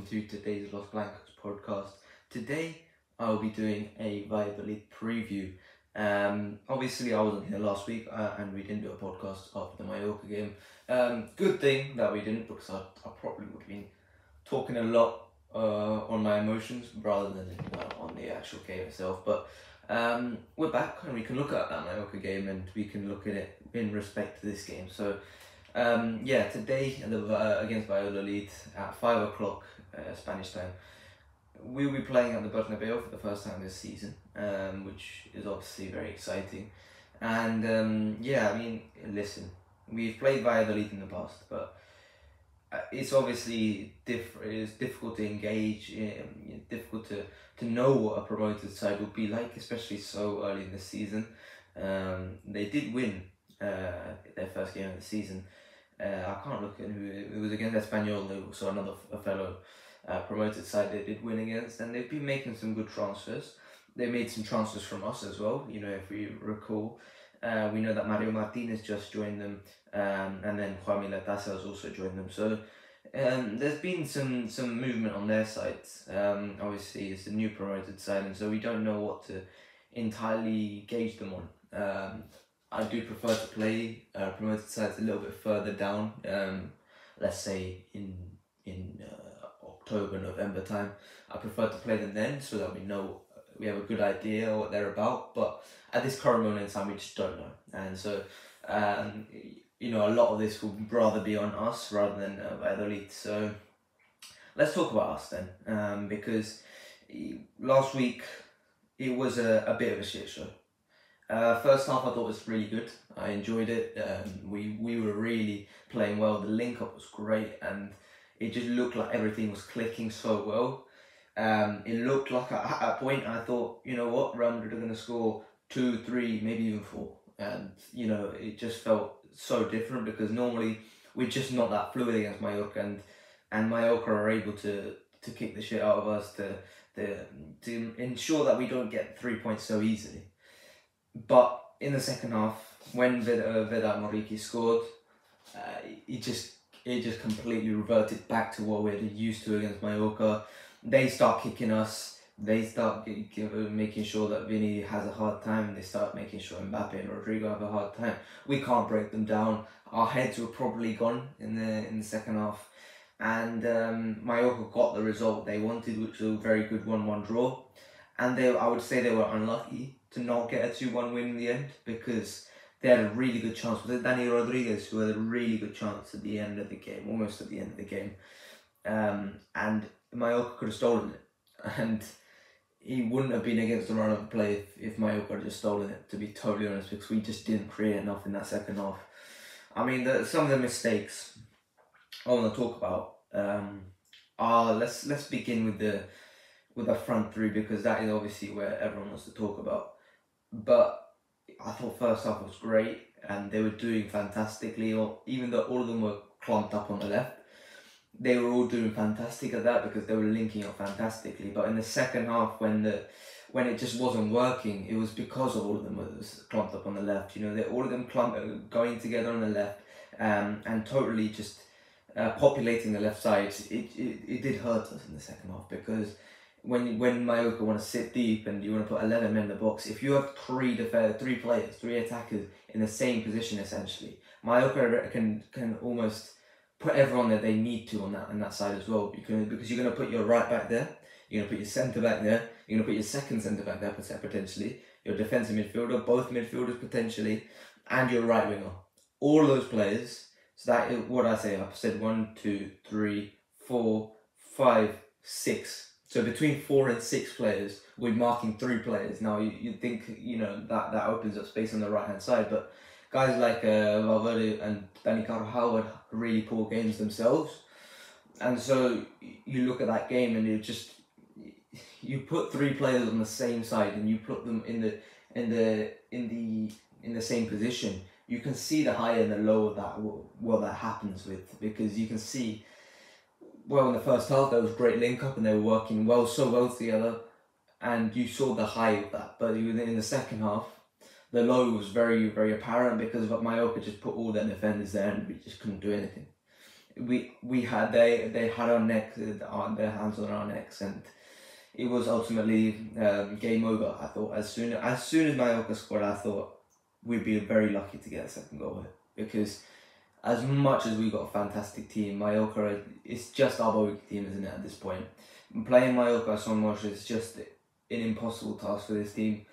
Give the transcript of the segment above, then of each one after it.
to today's Los Blancos podcast. Today I'll be doing a Valladolid preview. Obviously I wasn't here last week and we didn't do a podcast after the Mallorca game. Good thing that we didn't, because I probably would have been talking a lot on my emotions rather than on the actual game itself. But we're back and we can look at that Mallorca game and we can look at it in respect to this game. So today against Valladolid at 5 o'clock Spanish time, we'll be playing at the Bernabeu for the first time this season, which is obviously very exciting. And listen, we've played Valladolid in the past, but it's obviously it's difficult to engage, difficult to know what a promoted side would be like, especially so early in the season. They did win their first game of the season. I can't look at who it was against Espanyol, so another fellow promoted side they did win against, and they've been making some good transfers. They made some transfers from us as well, if we recall. We know that Mario Martinez just joined them, and then Juan Milatasa has also joined them. So there's been some movement on their side. Obviously, it's a new promoted side, and so we don't know what to entirely gauge them on. I do prefer to play promoted sides a little bit further down, let's say in October, November time. I prefer to play them then so that we have a good idea what they're about. But at this current moment in time, we just don't know. And so, a lot of this will rather be on us rather than Valladolid. So let's talk about us then, because last week it was a bit of a shit show. First half I thought was really good. I enjoyed it. We were really playing well. The link up was great, and it just looked like everything was clicking so well. It looked like at a point I thought, Real Madrid are going to score 2, 3, maybe even 4, and it just felt so different, because normally we're just not that fluid against Mallorca, and Mallorca are able to kick the shit out of us to ensure that we don't get 3 points so easily. But in the second half, when Vedat Moriki scored, it just completely reverted back to what we're used to against Mallorca. They start kicking us. They start making sure that Vinny has a hard time. They start making sure Mbappe and Rodrigo have a hard time. We can't break them down. Our heads were probably gone in the second half, and Mallorca got the result they wanted, which was a very good 1-1 draw. And I would say they were unlucky to not get a 2-1 win in the end, because they had a really good chance with Danny Rodriguez, who had a really good chance at the end of the game, almost at the end of the game. And Mallorca could have stolen it. And he wouldn't have been against the run of play if Mallorca had just stolen it, to be totally honest, because we just didn't create enough in that second half. I mean, some of the mistakes I want to talk about are, let's begin with the front three, because that is obviously where everyone wants to talk about. But I thought first half was great and they were doing fantastically, even though all of them were clumped up on the left. They were all doing fantastic at that, because they were linking up fantastically. But in the second half, when it just wasn't working, it was because of all of them was clumped up on the left. All of them going together on the left, and totally just populating the left side. It did hurt us in the second half, because when Mallorca want to sit deep and you want to put 11 men in the box, if you have three attackers in the same position, essentially, Mallorca can almost put everyone that they need to on that side as well. Because you're going to put your right back there, you're going to put your centre back there, you're going to put your second centre back there potentially, your defensive midfielder, both midfielders potentially, and your right winger. All of those players. So that is what I say. I've said 1, 2, 3, 4, 5, 6. So between 4 and 6 players, we're marking 3 players. Now you'd think that opens up space on the right hand side, but guys like Valverde and Dani Carvajal had really poor games themselves, and so you look at that game and you put 3 players on the same side and you put them in the same position. You can see the high and the low of that, what that happens with, because you can see. Well, in the first half, there was great link up and they were working so well together, and you saw the high of that. But in the second half, the low was very, very apparent, because Mallorca just put all their defenders there and we just couldn't do anything. we had they had our neck, their hands on our necks, and it was ultimately game over. I thought as soon as Mallorca scored, I thought we'd be very lucky to get a second goal here, because as much as we've got a fantastic team, Mallorca is just our bogey team, isn't it, at this point? Playing Mallorca so much is just an impossible task for this team,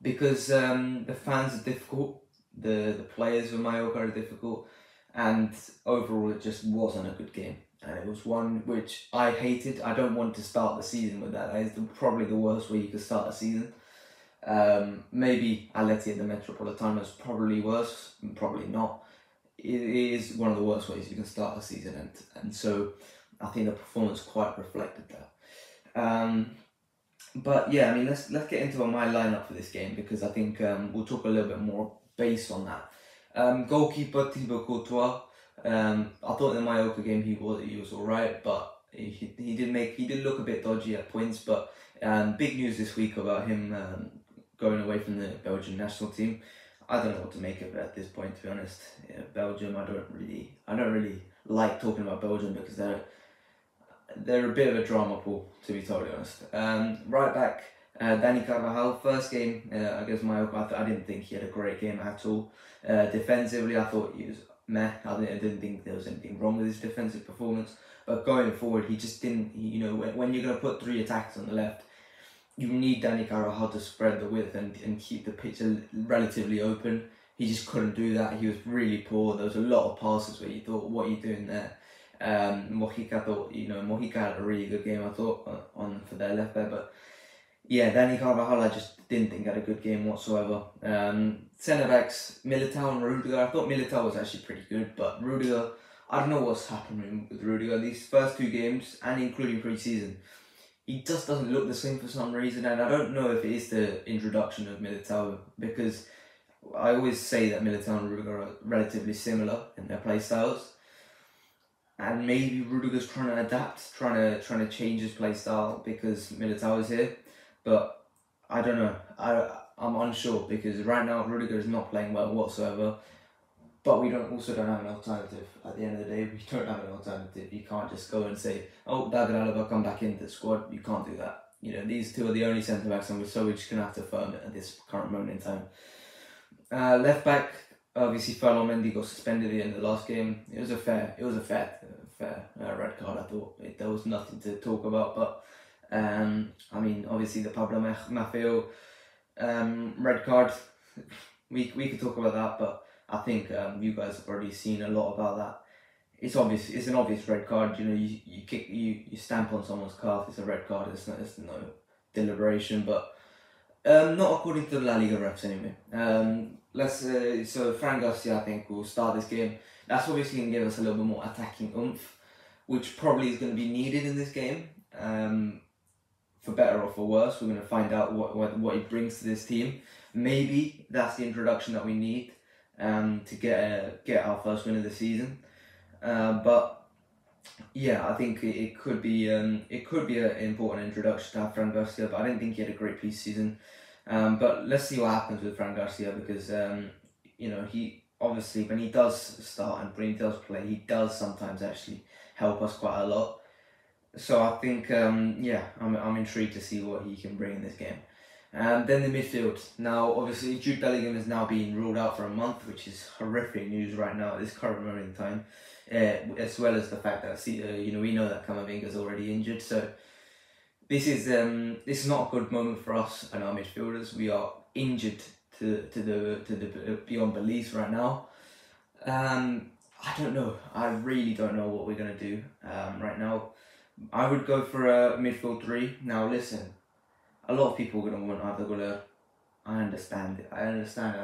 because the fans are difficult, the players of Mallorca are difficult, and overall it just wasn't a good game. And it was one which I hated. I don't want to start the season with that. That is probably the worst way you could start a season. Maybe Atleti at the Metropolitano is probably worse, probably not. It is one of the worst ways you can start a season, and so I think the performance quite reflected that. But yeah, I mean, let's get into my lineup for this game, because I think we'll talk a little bit more based on that. Goalkeeper Thibaut Courtois. I thought in the Mallorca game he was alright, but he did look a bit dodgy at points. But big news this week about him going away from the Belgian national team. I don't know what to make of it at this point, to be honest. Yeah, Belgium, I don't really like talking about Belgium, because they're a bit of a drama pool, to be totally honest. Right back, Dani Carvajal. First game against Mallorca, I didn't think he had a great game at all. Defensively, I thought he was meh. I didn't think there was anything wrong with his defensive performance. But going forward, he just didn't. When you're going to put 3 attacks on the left, you need Dani Carvajal to spread the width and keep the pitch relatively open. He just couldn't do that. He was really poor. There was a lot of passes where you thought, what are you doing there? Mojica had a really good game, I thought, on for their left there. But yeah, Dani Carvajal, I just didn't think had a good game whatsoever. Centre backs, Militao and Rudiger. I thought Militao was actually pretty good, but Rudiger, I don't know what's happening with Rudiger. These first 2 games, and including pre-season, he just doesn't look the same for some reason, and I don't know if it is the introduction of Militao, because I always say that Militao and Rudiger are relatively similar in their play styles, and maybe Rudiger's trying to adapt, trying to change his play style because Militao is here, but I don't know. I'm unsure, because right now Rudiger is not playing well whatsoever. But we also don't have an alternative. At the end of the day, we don't have an alternative. You can't just go and say, oh, David Alaba, come back into the squad. You can't do that. These 2 are the only centre-backs, and so we're just going to have to firm it at this current moment in time. Left back, obviously, Ferland Mendy got suspended at the end of the last game. It was a fair red card, I thought. There was nothing to talk about. But, I mean, obviously, the Pablo Maffeo red card, we could talk about that, but I think you guys have already seen a lot about that. It's obvious. It's an obvious red card. You stamp on someone's calf. It's a red card. It's no deliberation. But not according to the La Liga refs anyway. So Fran Garcia, I think, will start this game. That's obviously going to give us a little bit more attacking oomph, which probably is going to be needed in this game. For better or for worse, we're going to find out what he brings to this team. Maybe that's the introduction that we need to get our first win of the season. But yeah, I think it could be an important introduction to have Fran Garcia. But I didn't think he had a great pre-season. But let's see what happens with Fran Garcia, because he obviously, when he does start and when he does play, he does sometimes actually help us quite a lot. So I think I'm intrigued to see what he can bring in this game. Then the midfield. Now, obviously, Jude Bellingham is now being ruled out for a month, which is horrific news right now at this current moment in time. As well as the fact that we know that Camavinga is already injured. So this is not a good moment for us and our midfielders. We are injured to the beyond belief right now. I don't know. I really don't know what we're gonna do right now. I would go for a midfield 3. Now listen, a lot of people are going to want Arda Güler. I understand it. I understand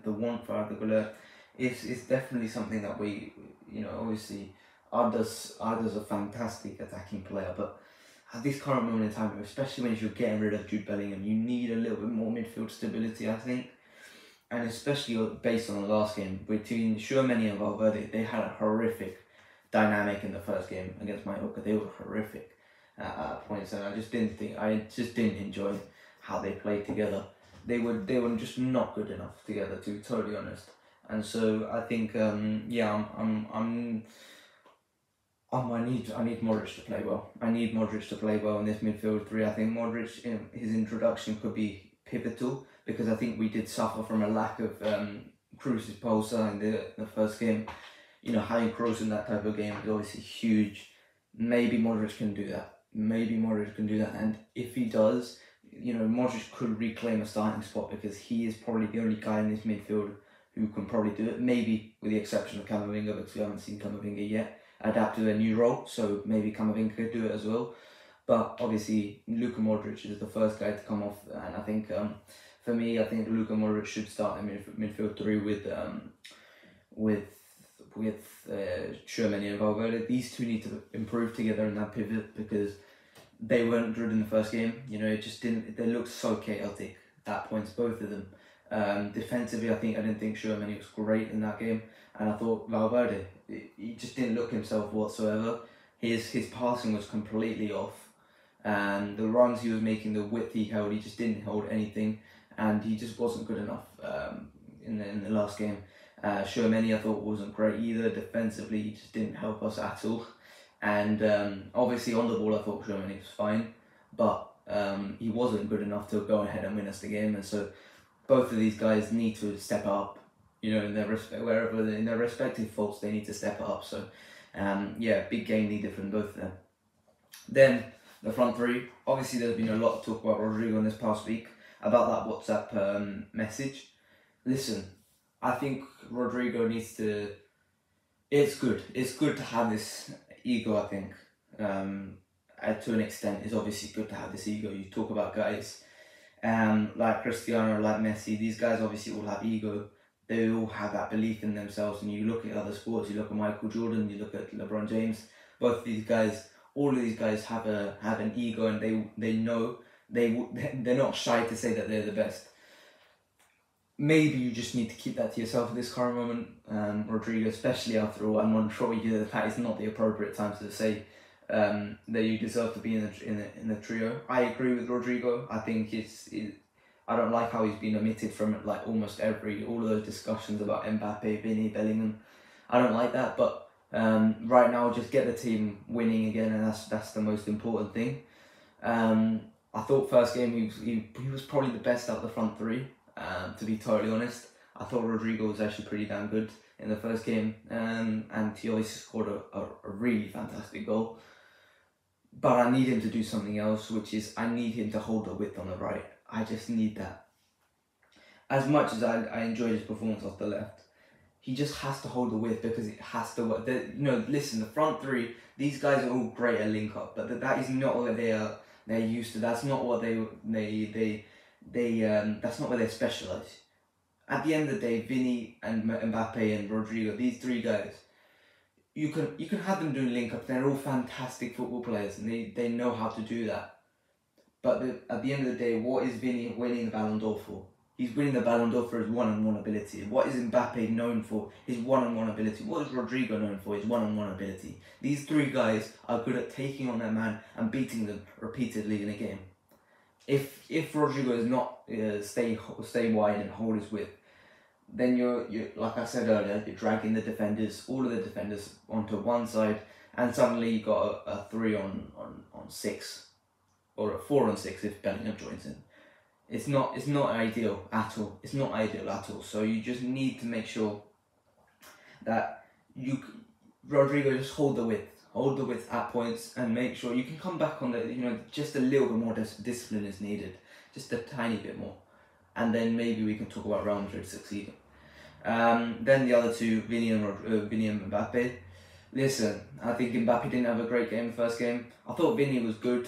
the want for Arda Güler. It's definitely something that we, obviously Arda's a fantastic attacking player, but at this current moment in time, especially when you're getting rid of Jude Bellingham, you need a little bit more midfield stability, I think. And especially based on the last game between Tchouameni and Valverde, they had a horrific dynamic in the first game against Mallorca. They were horrific at points, and I just didn't enjoy how they played together. They were just not good enough together, to be totally honest. And so I think I'm I need Modric to play well. I need Modric to play well in this midfield three. I think Modric, his introduction could be pivotal because I think we did suffer from a lack of Cruz's pulsar in the first game. You know, having Kroos in that type of game is obviously huge. Maybe Modric can do that. Maybe Modric can do that, and if he does, you know, Modric could reclaim a starting spot because he is probably the only guy in this midfield who can probably do it. Maybe with the exception of Camavinga, because we haven't seen Camavinga yet adapt to a new role, so maybe Camavinga could do it as well. But obviously, Luka Modric is the first guy to come off, and I think for me, I think Luka Modric should start in midfield three with Tchouaméni and Valverde. These two need to improve together in that pivot because they weren't good in the first game. You know, it just didn't. They looked so chaotic at points, both of them. Defensively, I didn't think Tchouaméni was great in that game, and I thought Valverde, he just didn't look himself whatsoever. His passing was completely off, and the runs he was making, the width he held, he just didn't hold anything, and he just wasn't good enough in the last game. Tchouaméni I thought wasn't great either. Defensively, he just didn't help us at all. And obviously on the ball I thought Tchouaméni was fine, but he wasn't good enough to go ahead and win us the game. And so both of these guys need to step up, you know, in their in their respective faults, they need to step up. So yeah, big game needed from both of them. Then the front three, obviously there's been a lot of talk about Rodrigo in this past week, about that WhatsApp message. Listen, I think Rodrigo needs to. It's good to have this ego. I think to an extent, it's obviously good to have this ego. You talk about guys like Cristiano, like Messi. These guys obviously all have ego. They all have that belief in themselves. And you look at other sports. You look at Michael Jordan. You look at LeBron James. Both of these guys, all of these guys have an ego, and they know they're not shy to say that they're the best. Maybe you just need to keep that to yourself at this current moment, Rodrigo, especially after all. I'm not sure that is not the appropriate time to say that you deserve to be in the trio. I agree with Rodrigo. I think I don't like how he's been omitted from like almost all of those discussions about Mbappe, Vinny, Bellingham. I don't like that, but right now just get the team winning again, and that's the most important thing. I thought first game he was probably the best out of the front three. To be totally honest, I thought Rodrigo was actually pretty damn good in the first game, and he obviously scored a really fantastic goal. But I need him to do something else, which is I need him to hold the width on the right. I just need that. As much as I enjoyed his performance off the left, he just has to hold the width because it has to work. Listen, the front three, these guys are all great at link up, but that is not what they're used to. That's not what that's not where they specialise. At the end of the day, Vinny and Mbappe and Rodrigo, these three guys, you can have them doing link up. They're all fantastic football players, and they know how to do that. But at the end of the day, what is Vinny winning the Ballon d'Or for? He's winning the Ballon d'Or for his one-on-one ability. What is Mbappe known for? His one-on-one ability. What is Rodrigo known for? His one-on-one ability. These three guys are good at taking on their man and beating them repeatedly in a game. If Rodrigo is not stay wide and hold his width, then you're like I said earlier, you're dragging the defenders, all of the defenders onto one side, and suddenly you got a 3 on 6, or a 4 on 6 if Bellingham joins in. It's not ideal at all. It's not ideal at all. So you just need to make sure that Rodrigo just hold the width at points, and make sure you can come back on just a little bit more discipline is needed, just a tiny bit more, and then maybe we can talk about Real Madrid succeeding. Then the other two, Vinny and Mbappe. Listen, I think Mbappe didn't have a great game the first game. I thought Vinny was good.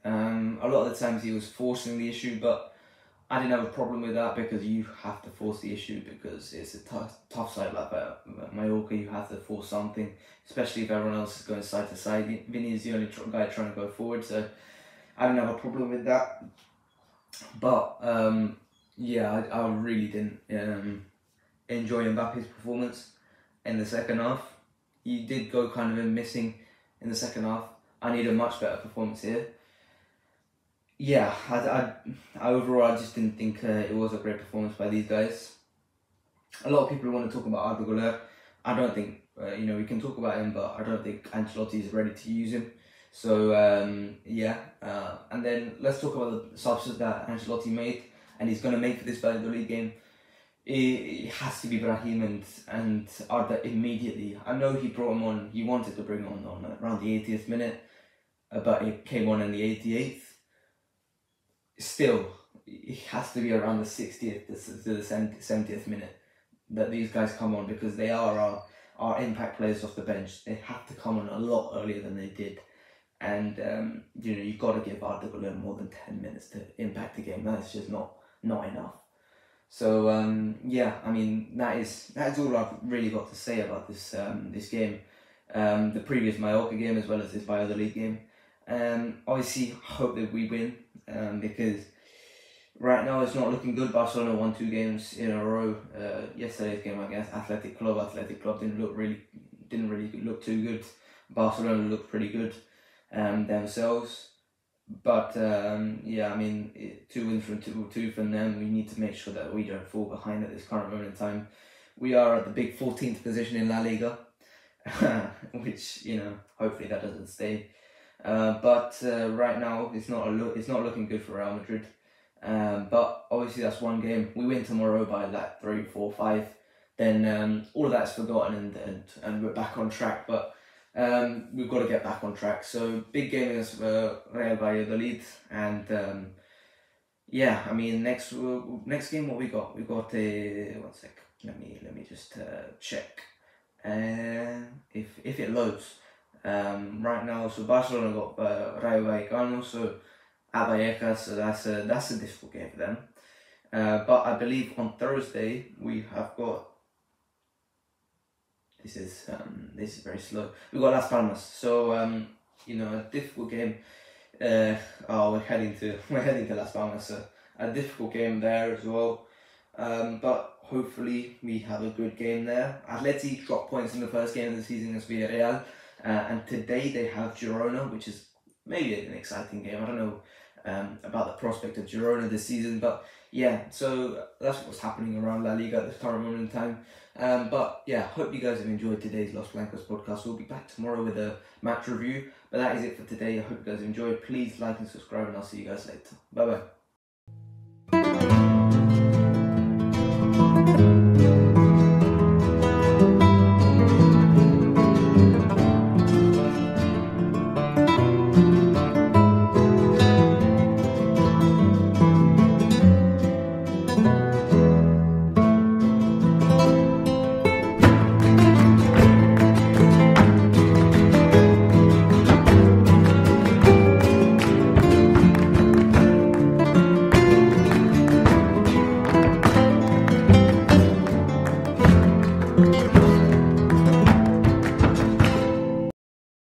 A lot of the times he was forcing the issue, but I didn't have a problem with that because you have to force the issue because it's a tough side like Mallorca. You have to force something, especially if everyone else is going side to side. Vinny is the only guy trying to go forward, so I didn't have a problem with that. But yeah, I really didn't enjoy Mbappe's performance in the second half. He did go kind of missing in the second half. I need a much better performance here. Yeah, I overall I just didn't think it was a great performance by these guys. A lot of people want to talk about Arda Güler. I don't think we can talk about him, but I don't think Ancelotti is ready to use him. So and then let's talk about the substance that Ancelotti made, and he's going to make for this Valladolid game. It has to be Brahim and Arda immediately. I know he brought him on. He wanted to bring him on around the 80th minute, but it came on in the 88th. Still, it has to be around the 60th to the 70th minute that these guys come on, because they are our impact players off the bench. They have to come on a lot earlier than they did. And you've got to give Arda a little more than 10 minutes to impact the game. That's just not enough. So I mean, that's all I've really got to say about this game, the previous Mallorca game as well as this Valladolid game. Obviously, hope that we win, because right now it's not looking good. Barcelona won 2 games in a row. Yesterday's game against Athletic Club didn't really look too good. Barcelona looked pretty good themselves. But I mean, 2 wins from 2 from them. We need to make sure that we don't fall behind at this current moment in time. We are at the big 14th position in La Liga, which hopefully that doesn't stay. But right now it's not looking good for Real Madrid. But obviously that's one game. We win tomorrow by like 3, 4, 5. Then all of that's forgotten and we're back on track. But we've got to get back on track. So big game against Real Valladolid, and I mean next game what we got? We got a 1 sec. Let me just check if it loads. Right now, so Barcelona got Rayo Vallecano, so at Vallecas, so that's a difficult game for them. But I believe on Thursday we have got. This is very slow. We got Las Palmas, so a difficult game. We're heading to Las Palmas, so a difficult game there as well. But hopefully we have a good game there. Atleti dropped points in the first game of the season against Villarreal, and today they have Girona, which is maybe an exciting game. I don't know about the prospect of Girona this season, but yeah, so that's what's happening around La Liga at this current moment in time. But yeah, hope you guys have enjoyed today's Los Blancos podcast. We'll be back tomorrow with a match review, but that is it for today. I hope you guys enjoyed. Please like and subscribe, and I'll see you guys later. Bye bye.